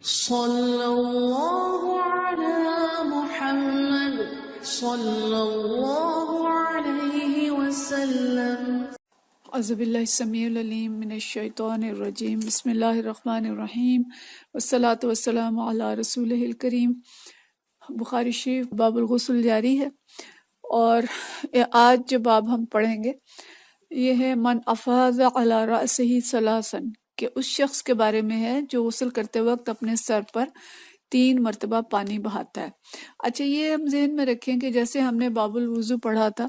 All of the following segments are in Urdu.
صلی اللہ علی محمد صلی اللہ علیہ وسلم۔ اعوذ باللہ السمیع العلیم من الشیطان الرجیم، بسم اللہ الرحمن الرحیم، والصلاة والسلام علی رسولہ الکریم۔ بخاری شریف باب الغسل جاری ہے، اور آج جو باب ہم پڑھیں گے یہ ہے من افاض علی رأسہ ثلاثا، کہ اس شخص کے بارے میں ہے جو غسل کرتے وقت اپنے سر پر 3 مرتبہ پانی بہاتا ہے۔ اچھا، یہ ہم ذہن میں رکھیں کہ جیسے ہم نے باب الوضو پڑھا تھا،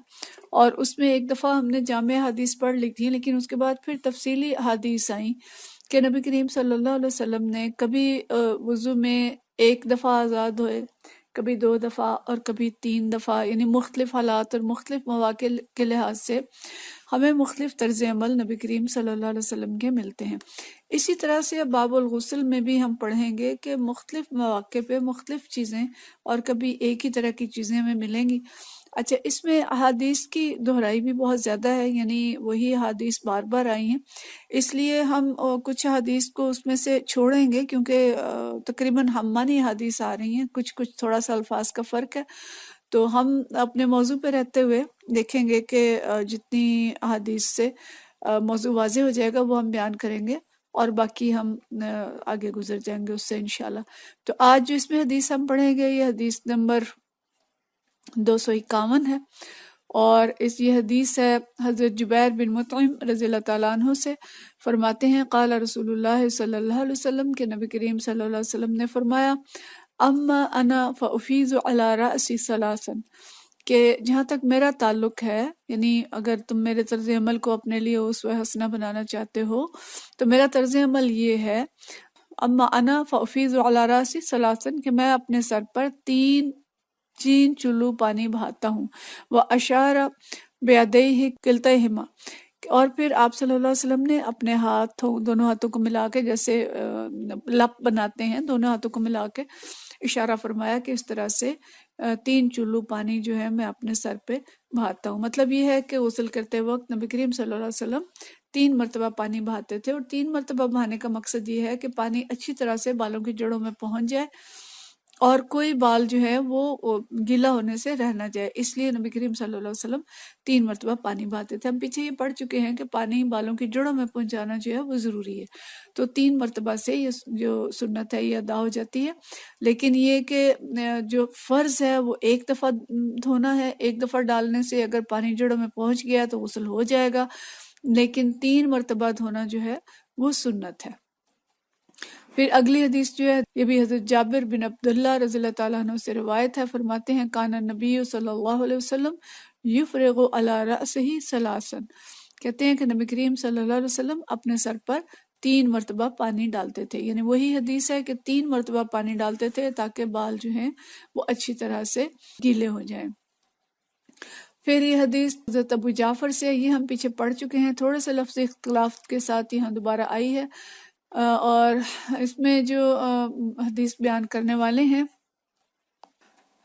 اور اس میں ایک دفعہ ہم نے جامع حدیث پڑھ لی تھی، لیکن اس کے بعد پھر تفصیلی حدیث آئیں کہ نبی کریم صلی اللہ علیہ وسلم نے کبھی وضو میں 1 دفعہ آزاد ہوئے، کبھی 2 دفعہ، اور کبھی 3 دفعہ، یعنی مختلف حالات اور مختلف مواقع کے لحاظ سے ہمیں مختلف طرز عمل نبی کریم صلی اللہ علیہ وسلم کے ملتے ہیں۔ اسی طرح سے باب الغسل میں بھی ہم پڑھیں گے کہ مختلف مواقع پہ مختلف چیزیں، اور کبھی ایک ہی طرح کی چیزیں ہمیں ملیں گی۔ اچھا، اس میں احادیث کی دہرائی بھی بہت زیادہ ہے، یعنی وہی احادیث بار بار آئی ہیں، اس لیے ہم کچھ احادیث کو اس میں سے چھوڑیں گے، کیونکہ تقریباً ہمانی احادیث آ رہی ہیں، کچھ تھوڑا سا الفاظ کا فرق ہے، تو ہم اپنے موضوع پہ رہتے ہوئے دیکھیں گے کہ جتنی احادیث سے موضوع واضح ہو جائے گا وہ ہم بیان کریں گے، اور باقی ہم آگے گزر جائیں گے اس سے انشاءاللہ۔ تو آج جو اس میں حدیث ہم پڑھیں گے یہ حدیث نمبر 251 ہے، اور یہ حدیث ہے حضرت جبیر بن مطعم رضی اللہ تعالیٰ عنہ سے۔ فرماتے ہیں قال رسول اللہ صلی اللہ علیہ وسلم، کہ نبی کریم صلی اللہ علیہ وسلم نے فرمایا اما انا فافیض علی رأسی ثلاثا، کہ جہاں تک میرا تعلق ہے، یعنی اگر تم میرے طرز عمل کو اپنے لیے اسوہ حسنہ بنانا چاہتے ہو تو میرا طرز عمل یہ ہے، اما انا فافیض علی رأسی ثلاثا، کہ میں اپنے سر پر 3 چلو پانی بہاتا ہوں، وہ اشار بیدیہ کلتیہما، اور پھر آپ صلی اللہ علیہ وسلم نے اپنے دونوں ہاتھوں کو ملا کے، جیسے لپ بناتے ہیں دونوں ہاتھوں کو ملا کے، اشارہ فرمایا کہ اس طرح سے 3 چلو پانی جو ہے میں اپنے سر پہ بہاتا ہوں۔ مطلب یہ ہے کہ غسل کرتے وقت نبی کریم صلی اللہ علیہ وسلم 3 مرتبہ پانی بہاتے تھے، اور 3 مرتبہ بہانے کا مقصد یہ ہے کہ پانی اچھی طرح سے بالوں کی جڑوں میں پہنچ جائے، اور کوئی بال جو ہے وہ گیلا ہونے سے رہ نہ جائے، اس لیے نبی کریم صلی اللہ علیہ وسلم 3 مرتبہ پانی بہاتے تھے۔ ہم پیچھے یہ پڑھ چکے ہیں کہ پانی بالوں کی جڑوں میں پہنچانا جو ہے وہ ضروری ہے، تو 3 مرتبہ سے یہ جو سنت ہے یہ ادا ہو جاتی ہے۔ لیکن یہ کہ جو فرض ہے وہ 1 دفعہ دھونا ہے، 1 دفعہ ڈالنے سے اگر پانی جڑوں میں پہنچ گیا تو غسل ہو جائے گا، لیکن 3 مرتبہ دھونا جو ہے وہ سنت ہے۔ پھر اگلی حدیث جو ہے یہ بھی حضرت جابر بن عبداللہ رضی اللہ تعالیٰ عنہ سے روایت ہے۔ فرماتے ہیں کان النبی صلی اللہ علیہ وسلم یفرغ علی رأسہ ثلاثا، کہتے ہیں کہ نبی کریم صلی اللہ علیہ وسلم اپنے سر پر 3 مرتبہ پانی ڈالتے تھے، یعنی وہی حدیث ہے کہ 3 مرتبہ پانی ڈالتے تھے تاکہ بال جو ہیں وہ اچھی طرح سے گیلے ہو جائیں۔ پھر یہ حدیث حضرت ابو جعفر سے، یہ ہم پیچھے پڑھ چکے ہیں، تھوڑے سے لفظ اختلاف کے ساتھ یہاں دوبارہ آئی ہے، اور اس میں جو حدیث بیان کرنے والے ہیں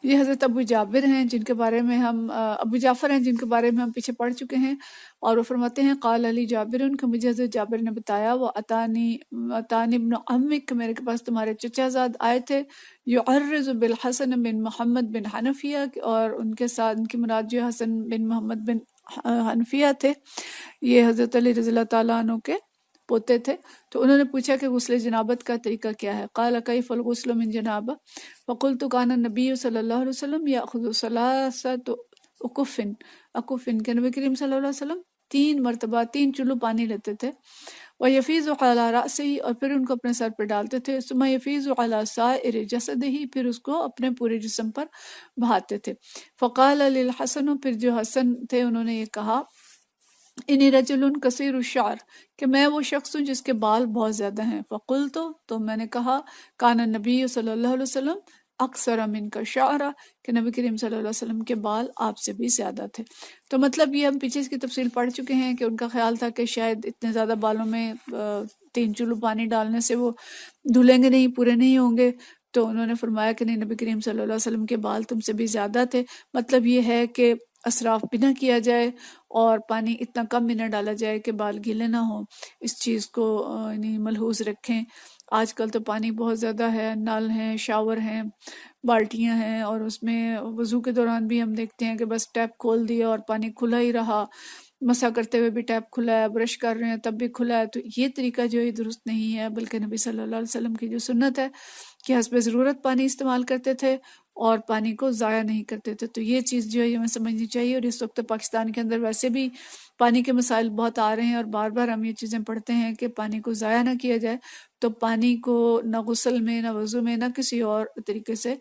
یہ حضرت ابو جابر ہیں، جن کے بارے میں ہم ابو جعفر ہیں جن کے بارے میں ہم پیچھے پڑھ چکے ہیں، اور وہ فرماتے ہیں قال علی جابر، کہ مجھے حضرت جابر نے بتایا وہ اتانی ابن عمک، میرے کے پاس تمہارے چچا زاد آئے تھے، یعرض بالحسن بن محمد بن حنفیہ، اور ان کے ساتھ ان کی مراد جو حسن بن محمد بن حنفیہ تھے، یہ حضرت علی رضی اللہ تعالیٰ عنہ کے پوتے تھے۔ تو انہوں نے پوچھا کہ غسل جنابت کا طریقہ کیا ہے؟ قال کیف الغسل من جنابہ فقلت کان النبی صلی اللہ علیہ وسلم یاخذ ثلاثۃ اکف، کہ نبی کریم صلی اللہ علیہ وسلم 3 مرتبہ 3 چلو پانی لیتے تھے، ویفیض علی رأسہ، اور پھر ان کو اپنے سر پہ ڈالتے تھے، ثم یفیض علی سائر جسدہ، پھر اس کو اپنے پورے جسم پر بہاتے تھے۔ فقال للحسن، پھر جو حسن تھے انہوں نے یہ کہا انی رجل کثیر الشعر، کہ میں وہ شخص ہوں جس کے بال بہت زیادہ ہیں۔ فقلت، تو میں نے کہا کان النبی صلی اللہ علیہ وسلم اکثر من کا شعرا، کہ نبی کریم صلی اللہ علیہ وسلم کے بال آپ سے بھی زیادہ تھے۔ تو مطلب یہ ہم پیچھے اس کی تفصیل پڑھ چکے ہیں کہ ان کا خیال تھا کہ شاید اتنے زیادہ بالوں میں 3 چلو پانی ڈالنے سے وہ دھلیں گے نہیں، پورے نہیں ہوں گے، تو انہوں نے فرمایا کہ نہیں، نبی کریم صلی اللہ علیہ وسلم کے بال تم سے بھی زیادہ تھے۔ مطلب یہ ہے کہ اسراف بھی نہ کیا جائے، اور پانی اتنا کم بھی نہ ڈالا جائے کہ بال گیلے نہ ہوں، اس چیز کو یعنی ملحوظ رکھیں۔ آج کل تو پانی بہت زیادہ ہے، نل ہیں، شاور ہیں، بالٹیاں ہیں، اور اس میں وضو کے دوران بھی ہم دیکھتے ہیں کہ بس ٹیپ کھول دیا اور پانی کھلا ہی رہا، مسح کرتے ہوئے بھی ٹیپ کھلا ہے، برش کر رہے ہیں تب بھی کھلا ہے. تو یہ طریقہ جو ہے درست نہیں ہے، بلکہ نبی صلی اللہ علیہ وسلم کی جو سنت ہے کہ حسب ضرورت پانی استعمال کرتے تھے اور پانی کو ضائع نہیں کرتے تھے. تو یہ چیز جو ہے ہمیں سمجھنی چاہیے. اور اس وقت پاکستان کے اندر ویسے بھی پانی کے مسائل بہت آ رہے ہیں، اور بار بار ہم یہ چیزیں پڑھتے ہیں کہ پانی کو ضائع نہ کیا جائے. تو پانی کو نہ غسل میں، نہ وضو میں، نہ کسی اور طریقے سے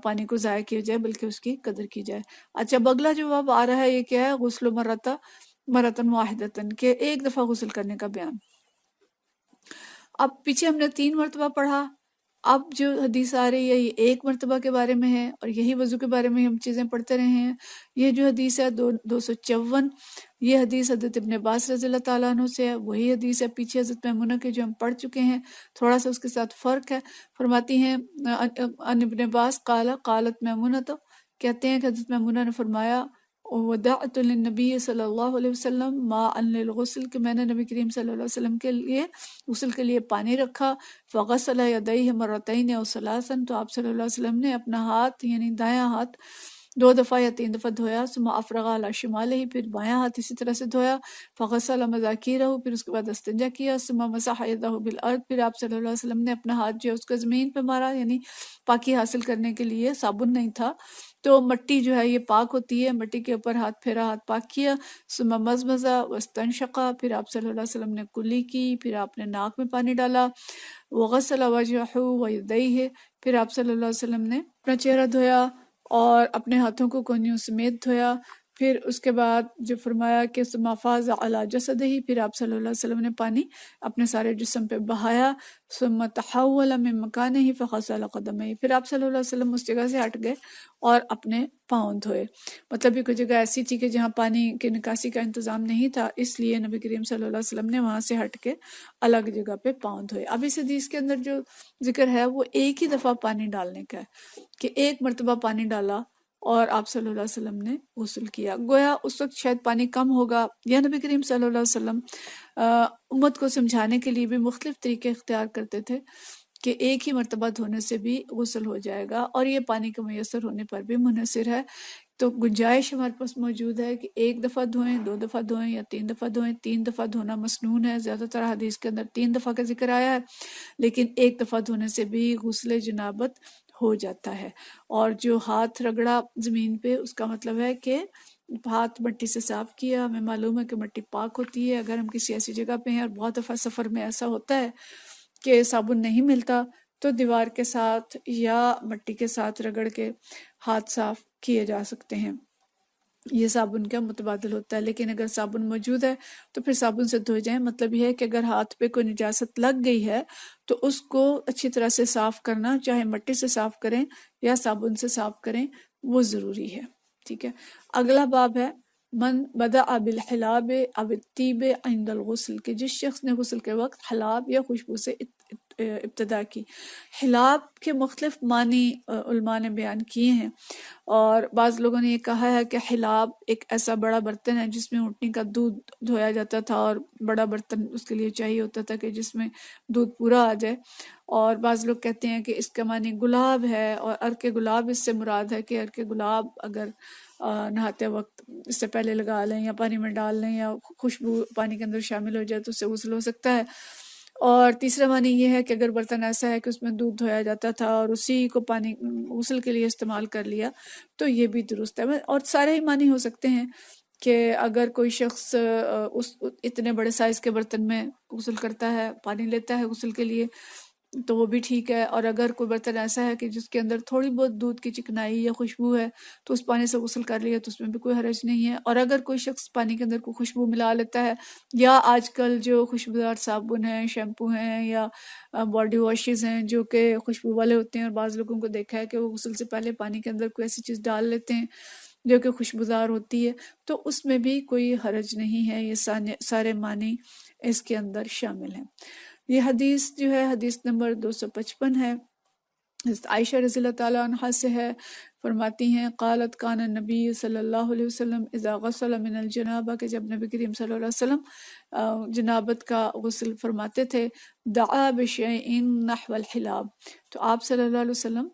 پانی کو ضائع کیا جائے، بلکہ اس کی قدر کی جائے. اچھا، اب اگلا جو اب آ رہا ہے یہ کیا ہے؟ غسل مرتن واحدتن، کہ ایک دفعہ غسل کرنے کا بیان. اب پیچھے ہم نے 3 مرتبہ پڑھا، اب جو حدیث آ رہی ہے یہ 1 مرتبہ کے بارے میں ہے، اور یہی وضو کے بارے میں ہم چیزیں پڑھتے رہے ہیں. یہ جو حدیث ہے 254، یہ حدیث حضرت ابن عباس رضی اللہ تعالیٰ عنہ سے ہے. وہی حدیث ہے پیچھے حضرت میمونہ کے جو ہم پڑھ چکے ہیں، تھوڑا سا اس کے ساتھ فرق ہے. فرماتی ہیں ان ابن عباس قالت میمونہ، تو کہتے ہیں کہ حضرت میمونہ نے فرمایا ودعت للنبی صلی اللہ علیہ وسلم ماء للغسل، کہ میں نے نبی کریم صلی اللہ علیہ وسلم کے لیے غسل کے لیے پانی رکھا. فغسل یدیہ مرتین او ثلاثا، تو آپ صلی اللہ علیہ وسلم نے اپنا ہاتھ یعنی دایاں ہاتھ 2 دفعہ یا 3 دفعہ دھویا. ثم افرغ علی شمالہ، پھر بایاں ہاتھ اسی طرح سے دھویا. فغسل مذاکیرہ، پھر اس کے بعد استنجا کیا. ثم مسح یدہ بالارض، پھر آپ صلی اللہ علیہ وسلم نے اپنا ہاتھ جو ہے اس کو زمین پہ مارا، یعنی پاکی حاصل کرنے کے لیے. صابن نہیں تھا تو مٹی جو ہے یہ پاک ہوتی ہے، مٹی کے اوپر ہاتھ پھیرا، ہاتھ پاک کیا. ثم مضمض واستنشق، پھر آپ صلی اللہ علیہ وسلم نے کلی کی، پھر آپ نے ناک میں پانی ڈالا. وغسل وجهه ويديه، پھر آپ صلی اللہ علیہ وسلم نے اپنا چہرہ دھویا اور اپنے ہاتھوں کو کونیوں سمیت دھویا. پھر اس کے بعد جو فرمایا کہ ثم افاض علی جسدہ، پھر آپ صلی اللہ علیہ وسلم نے پانی اپنے سارے جسم پہ بہایا. ثم تحول من مکانہ فغسل قدمہ، پھر آپ صلی اللہ علیہ وسلم اس جگہ سے ہٹ گئے اور اپنے پاؤں دھوئے. مطلب یہ کوئی جگہ ایسی تھی کہ جہاں پانی کے نکاسی کا انتظام نہیں تھا، اس لیے نبی کریم صلی اللہ علیہ وسلم نے وہاں سے ہٹ کے الگ جگہ پہ پاؤں دھوئے. اب اس حدیث کے اندر جو ذکر ہے وہ ایک ہی دفعہ پانی ڈالنے کا ہے، کہ 1 مرتبہ پانی ڈالا اور آپ صلی اللہ علیہ وسلم نے غسل کیا. گویا اس وقت شاید پانی کم ہوگا، یا نبی کریم صلی اللہ علیہ وسلم امت کو سمجھانے کے لیے بھی مختلف طریقے اختیار کرتے تھے کہ ایک ہی مرتبہ دھونے سے بھی غسل ہو جائے گا، اور یہ پانی کے میسر ہونے پر بھی منحصر ہے. تو گنجائش ہمارے پاس موجود ہے کہ 1 دفعہ دھوئیں، 2 دفعہ دھوئیں، یا 3 دفعہ دھوئیں. 3 دفعہ دھونا مسنون ہے، زیادہ تر حدیث کے اندر 3 دفعہ کا ذکر آیا ہے، لیکن 1 دفعہ دھونے سے بھی غسل جنابت ہو جاتا ہے. اور جو ہاتھ رگڑا زمین پہ، اس کا مطلب ہے کہ ہاتھ مٹی سے صاف کیا. ہمیں معلوم ہے کہ مٹی پاک ہوتی ہے. اگر ہم کسی ایسی جگہ پہ ہیں اور بہت دفعہ سفر میں ایسا ہوتا ہے کہ صابن نہیں ملتا، تو دیوار کے ساتھ یا مٹی کے ساتھ رگڑ کے ہاتھ صاف کیے جا سکتے ہیں. یہ صابن کا متبادل ہوتا ہے. لیکن اگر صابن موجود ہے تو پھر صابن سے دھو جائیں. مطلب یہ ہے کہ اگر ہاتھ پہ کوئی نجاست لگ گئی ہے تو اس کو اچھی طرح سے صاف کرنا، چاہے مٹی سے صاف کریں یا صابن سے صاف کریں، وہ ضروری ہے. ٹھیک ہے. اگلا باب ہے من بدأ بالحلاب او الطیب عند الغسل، کہ جس شخص نے غسل کے وقت حلاب یا خوشبو سے ابتدا کی. حلاب کے مختلف معنی علماء نے بیان کیے ہیں، اور بعض لوگوں نے یہ کہا ہے کہ حلاب ایک ایسا بڑا برتن ہے جس میں اونٹنی کا دودھ دھویا جاتا تھا، اور بڑا برتن اس کے لیے چاہیے ہوتا تھا کہ جس میں دودھ پورا آ جائے. اور بعض لوگ کہتے ہیں کہ اس کا معنی گلاب ہے، اور عرق گلاب اس سے مراد ہے کہ عرق گلاب اگر نہاتے وقت اس سے پہلے لگا لیں یا پانی میں ڈال لیں یا خوشبو پانی کے اندر شامل ہو جائے تو اس سے غسل ہو سکتا ہے. اور تیسرا معنی یہ ہے کہ اگر برتن ایسا ہے کہ اس میں دودھ دھویا جاتا تھا اور اسی کو پانی غسل کے لیے استعمال کر لیا تو یہ بھی درست ہے. اور سارے ہی معنی ہو سکتے ہیں کہ اگر کوئی شخص اس اتنے بڑے سائز کے برتن میں غسل کرتا ہے، پانی لیتا ہے غسل کے لیے، تو وہ بھی ٹھیک ہے. اور اگر کوئی برتن ایسا ہے کہ جس کے اندر تھوڑی بہت دودھ کی چکنائی یا خوشبو ہے تو اس پانی سے غسل کر لیا تو اس میں بھی کوئی حرج نہیں ہے. اور اگر کوئی شخص پانی کے اندر کوئی خوشبو ملا لیتا ہے، یا آج کل جو خوشبودار صابن ہیں، شیمپو ہیں، یا باڈی واشز ہیں جو کہ خوشبو والے ہوتے ہیں، اور بعض لوگوں کو دیکھا ہے کہ وہ غسل سے پہلے پانی کے اندر کوئی ایسی چیز ڈال لیتے ہیں جو کہ خوشبودار ہوتی ہے، تو اس میں بھی کوئی حرج نہیں ہے. یہ سارے معنی اس کے اندر شامل ہیں. یہ حدیث جو ہے حدیث نمبر 255 ہے. حضرت عائشہ رضی اللہ تعالیٰ عنہ سے ہے، فرماتی ہیں قالت کان النبی صلی اللہ علیہ وسلم اذا غسل من الجنابہ، کہ جب نبی کریم صلی اللہ علیہ وسلم جنابت کا غسل فرماتے تھے، دعا بشیء نحو الحلاب، تو آپ صلی اللہ علیہ وسلم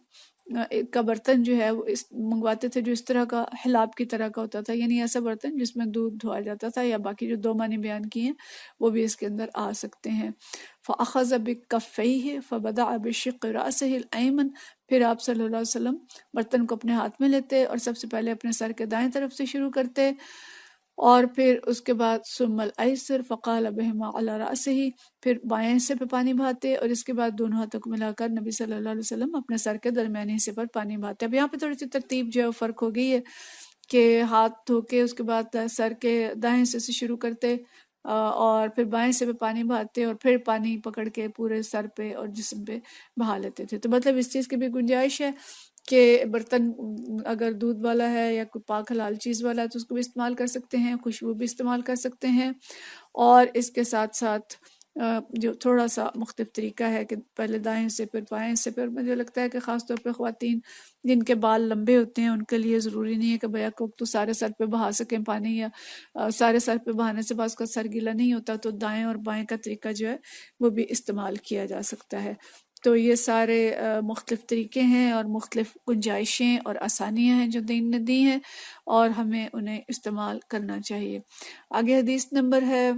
کا برتن جو ہے وہ منگواتے تھے جو اس طرح کا حلاب کی طرح کا ہوتا تھا، یعنی ایسا برتن جس میں دودھ دھویا جاتا تھا، یا باقی جو دو معنی بیان کیے ہیں وہ بھی اس کے اندر آ سکتے ہیں۔ فَأَخَذَ بِكَفَّيْهِ فَبَدَأَ بِشِقِّ رَأْسِهِ الْأَيْمَنِ، پھر آپ صلی اللہ علیہ وسلم برتن کو اپنے ہاتھ میں لیتے اور سب سے پہلے اپنے سر کے دائیں طرف سے شروع کرتے، اور پھر اس کے بعد ثم الایسر فقال بہما علی رأسہ، پھر بائیں حصے پہ پانی بہاتے، اور اس کے بعد دونوں ہاتھوں کو ملا کر نبی صلی اللہ علیہ وسلم اپنے سر کے درمیانی حصے پر پانی بہاتے۔ اب یہاں پہ تھوڑی سی ترتیب جو ہے وہ فرق ہو گئی ہے کہ ہاتھ دھو کے اس کے بعد سر کے دائیں حصے سے شروع کرتے، اور پھر بائیں حصے پہ پانی بہاتے، اور پھر پانی پکڑ کے پورے سر پہ اور جسم پہ بہا لیتے تھے۔ تو مطلب اس چیز کی بھی گنجائش ہے کہ برتن اگر دودھ والا ہے یا کوئی پاک حلال چیز والا ہے تو اس کو بھی استعمال کر سکتے ہیں، خوشبو بھی استعمال کر سکتے ہیں، اور اس کے ساتھ ساتھ جو تھوڑا سا مختلف طریقہ ہے کہ پہلے دائیں سے پھر بائیں سے پھر، مجھے لگتا ہے کہ خاص طور پہ خواتین جن کے بال لمبے ہوتے ہیں ان کے لیے ضروری نہیں ہے کہ بیک وقت تو سارے سر پہ بہا سکیں پانی، یا سارے سر پہ بہانے سے بعض کا سر گیلا نہیں ہوتا، تو دائیں اور بائیں کا طریقہ جو ہے وہ بھی استعمال کیا جا سکتا ہے۔ تو یہ سارے مختلف طریقے ہیں اور مختلف گنجائشیں اور آسانیاں ہیں جو دین نے دی ہیں، اور ہمیں انہیں استعمال کرنا چاہیے۔ آگے حدیث نمبر ہے،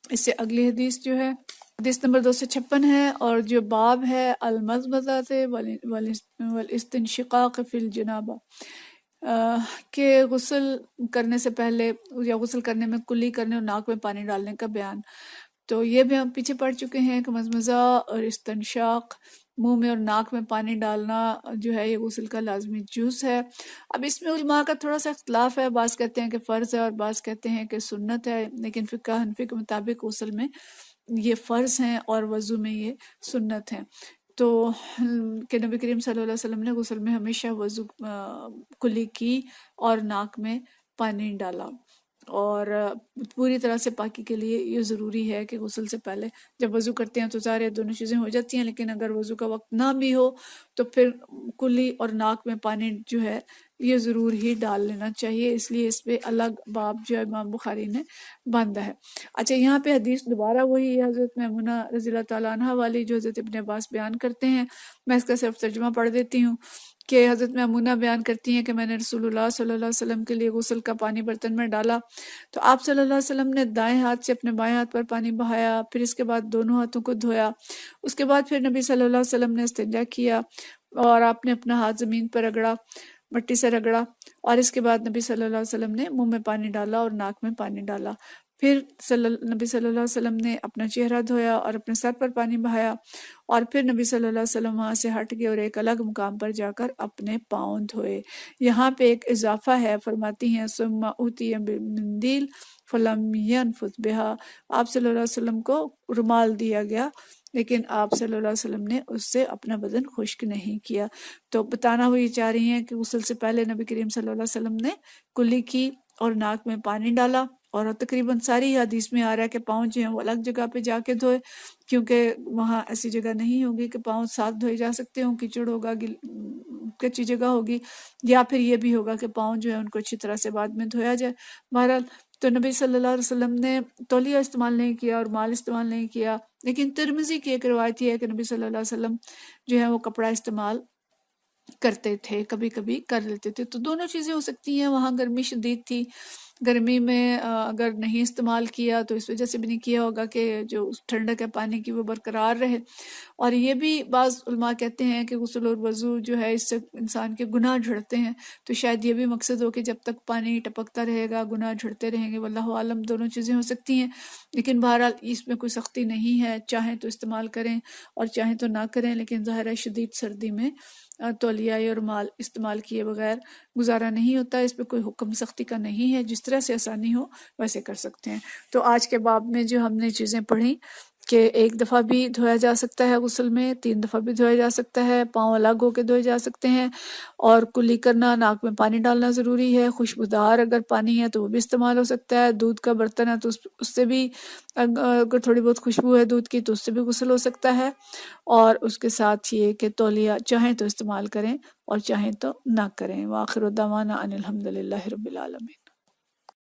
اس سے اگلی حدیث جو ہے حدیث نمبر 256 ہے، اور جو باب ہے المضمضۃ والاستنشقاق فی الجنابہ، کہ غسل کرنے سے پہلے یا غسل کرنے میں کلی کرنے اور ناک میں پانی ڈالنے کا بیان۔ تو یہ بھی ہم پیچھے پڑ چکے ہیں کہ مضمضہ اور استنشاق، منہ میں اور ناک میں پانی ڈالنا جو ہے یہ غسل کا لازمی جز ہے۔ اب اس میں علماء کا تھوڑا سا اختلاف ہے، بعض کہتے ہیں کہ فرض ہے اور بعض کہتے ہیں کہ سنت ہے، لیکن فقہ حنفی کے مطابق غسل میں یہ فرض ہیں اور وضو میں یہ سنت ہیں۔ تو کہ نبی کریم صلی اللہ علیہ وسلم نے غسل میں ہمیشہ وضو کلی کی اور ناک میں پانی ڈالا، اور پوری طرح سے پاکی کے لیے یہ ضروری ہے کہ غسل سے پہلے جب وضو کرتے ہیں تو ظاہر ہے دونوں چیزیں ہو جاتی ہیں، لیکن اگر وضو کا وقت نہ بھی ہو تو پھر کلی اور ناک میں پانی جو ہے یہ ضرور ہی ڈال لینا چاہیے، اس لیے اس پہ الگ باب جو ہے امام بخاری نے باندھا ہے۔ اچھا، یہاں پہ حدیث دوبارہ وہی ہے حضرت میمونہ رضی اللہ تعالیٰ عنہ والی جو حضرت ابن عباس بیان کرتے ہیں، میں اس کا صرف ترجمہ پڑھ دیتی ہوں کہ حضرت میمونہ بیان کرتی ہیں کہ میں نے رسول اللہ صلی اللہ علیہ وسلم کے لیے غسل کا پانی برتن میں ڈالا تو آپ صلی اللہ علیہ وسلم نے دائیں ہاتھ سے اپنے بائیں ہاتھ پر پانی بہایا، پھر اس کے بعد دونوں ہاتھوں کو دھویا، اس کے بعد پھر نبی صلی اللہ علیہ وسلم نے استنجا کیا اور آپ نے اپنا ہاتھ زمین پر رگڑا، مٹی سے رگڑا، اور اس کے بعد نبی صلی اللہ علیہ وسلم نے منہ میں پانی ڈالا اور ناک میں پانی ڈالا، پھر نبی صلی اللہ علیہ وسلم نے اپنا چہرہ دھویا اور اپنے سر پر پانی بہایا، اور پھر نبی صلی اللہ علیہ وسلم وہاں سے ہٹ گئے اور ایک الگ مقام پر جا کر اپنے پاؤں دھوئے۔ یہاں پہ ایک اضافہ ہے، فرماتی ہیں ثم اوتی بمندیل فلم ینفث بہا، آپ صلی اللہ علیہ وسلم کو رومال دیا گیا لیکن آپ صلی اللہ علیہ وسلم نے اس سے اپنا بدن خشک نہیں کیا۔ تو بتانا وہ یہ چاہ رہی ہیں کہ غسل سے پہلے نبی کریم صلی اللہ علیہ وسلم نے کلی کی اور ناک میں پانی ڈالا، اور تقریباً ساری حدیث میں آ رہا ہے کہ پاؤں جو ہیں وہ الگ جگہ پہ جا کے دھوئے، کیونکہ وہاں ایسی جگہ نہیں ہوگی کہ پاؤں ساتھ دھوئے جا سکتے ہوں، کیچڑ ہوگا، کچی جگہ ہوگی، یا پھر یہ بھی ہوگا کہ پاؤں جو ہے ان کو اچھی طرح سے بعد میں دھویا جائے۔ بہرحال تو نبی صلی اللہ علیہ وسلم نے تولیہ استعمال نہیں کیا اور مال استعمال نہیں کیا، لیکن ترمذی کی ایک روایت یہ ہے کہ نبی صلی اللہ علیہ وسلم جو ہے وہ کپڑا استعمال کرتے تھے، کبھی کبھی کر لیتے تھے۔ تو دونوں چیزیں ہو سکتی ہیں، وہاں گرمی شدید تھی، گرمی میں اگر نہیں استعمال کیا تو اس وجہ سے بھی نہیں کیا ہوگا کہ جو ٹھنڈک ہے پانی کی وہ برقرار رہے، اور یہ بھی بعض علماء کہتے ہیں کہ غسل اور وضو جو ہے اس سے انسان کے گناہ جھڑتے ہیں، تو شاید یہ بھی مقصد ہو کہ جب تک پانی ٹپکتا رہے گا گناہ جھڑتے رہیں گے، واللہ عالم، دونوں چیزیں ہو سکتی ہیں، لیکن بہرحال اس میں کوئی سختی نہیں ہے، چاہیں تو استعمال کریں اور چاہیں تو نہ کریں، لیکن ظاہر ہے شدید سردی میں تولیہ اور مال استعمال کیے بغیر گزارا نہیں ہوتا، اس پہ کوئی حکم سختی کا نہیں ہے، جس طرح سے آسانی ہو ویسے کر سکتے ہیں۔ تو آج کے باب میں جو ہم نے چیزیں پڑھیں کہ ایک دفعہ بھی دھویا جا سکتا ہے غسل میں، 3 دفعہ بھی دھویا جا سکتا ہے، پاؤں الگ ہو کے دھوئے جا سکتے ہیں، اور کلی کرنا، ناک میں پانی ڈالنا ضروری ہے، خوشبودار اگر پانی ہے تو وہ بھی استعمال ہو سکتا ہے، دودھ کا برتن ہے تو اس سے بھی اگر تھوڑی بہت خوشبو ہے دودھ کی تو اس سے بھی غسل ہو سکتا ہے، اور اس کے ساتھ یہ کہ تولیہ چاہیں تو استعمال کریں اور چاہیں تو نہ کریں۔ وآخر دعوانا ان الحمد للہ رب العالمین۔